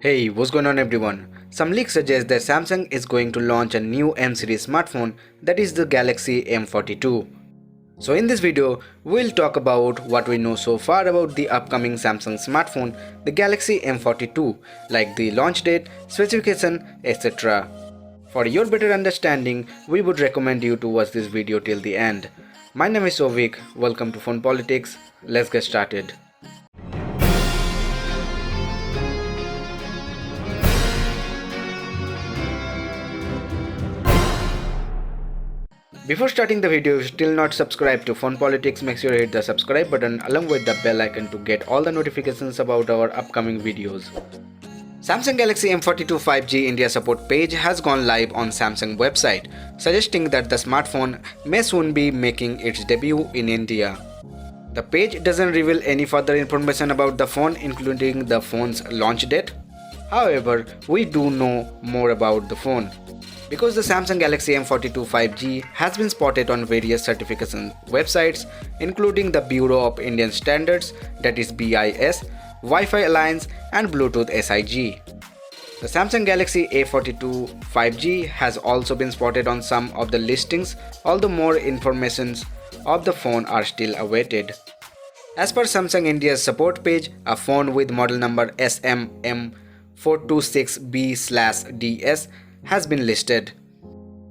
Hey, what's going on everyone? Some leaks suggest that Samsung is going to launch a new M series smartphone, that is the Galaxy M42. So in this video, we'll talk about what we know so far about the upcoming Samsung smartphone, the Galaxy M42, like the launch date, specification, etc. For your better understanding, we would recommend you to watch this video till the end. My name is Sovik, welcome to Phone Politics, let's get started. Before starting the video, if you're still not subscribed to Phone Politics, make sure you hit the subscribe button along with the bell icon to get all the notifications about our upcoming videos. Samsung Galaxy M42 5G India support page has gone live on Samsung website, suggesting that the smartphone may soon be making its debut in India. The page doesn't reveal any further information about the phone, including the phone's launch date. However, we do know more about the phone, because the Samsung Galaxy M42 5G has been spotted on various certification websites, including the Bureau of Indian Standards, that is BIS, Wi-Fi Alliance and Bluetooth SIG. The Samsung Galaxy A42 5G has also been spotted on some of the listings, although more informations of the phone are still awaited. As per Samsung India's support page, a phone with model number SM426B/DS has been listed.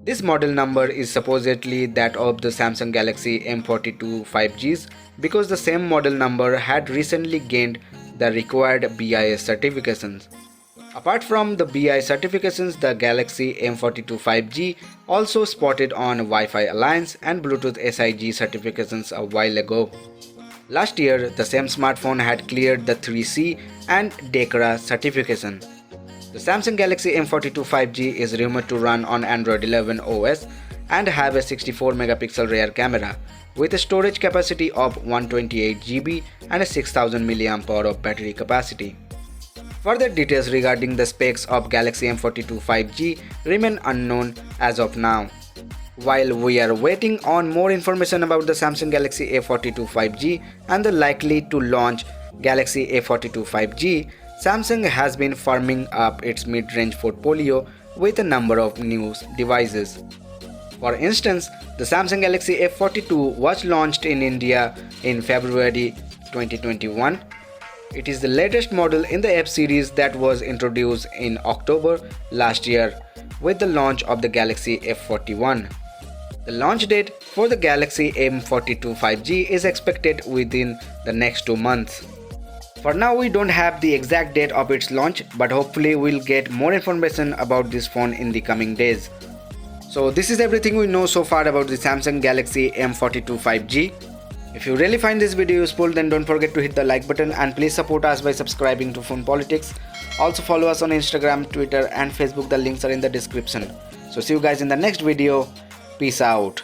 This model number is supposedly that of the Samsung Galaxy M42 5Gs, because the same model number had recently gained the required BIS certifications. Apart from the BIS certifications, the Galaxy M42 5G also spotted on Wi-Fi Alliance and Bluetooth SIG certifications a while ago. Last year, the same smartphone had cleared the 3C and DECRA certification. The Samsung Galaxy M42 5G is rumored to run on Android 11 OS and have a 64 megapixel rear camera with a storage capacity of 128 GB and a 6000 mAh of battery capacity. Further details regarding the specs of Galaxy M42 5G remain unknown as of now. While we are waiting on more information about the Samsung Galaxy A42 5G and the likely to launch Galaxy A42 5G, Samsung has been firming up its mid-range portfolio with a number of new devices. For instance, the Samsung Galaxy A42 was launched in India in February 2021. It is the latest model in the F series that was introduced in October last year with the launch of the Galaxy F41. The launch date for the Galaxy M42 5G is expected within the next 2 months. For now, we don't have the exact date of its launch, but hopefully we'll get more information about this phone in the coming days. So this is everything we know so far about the Samsung Galaxy M42 5G. If you really find this video useful, then don't forget to hit the like button and please support us by subscribing to Phone Politics. Also follow us on Instagram, Twitter and Facebook. The links are in the description. So see you guys in the next video. Peace out.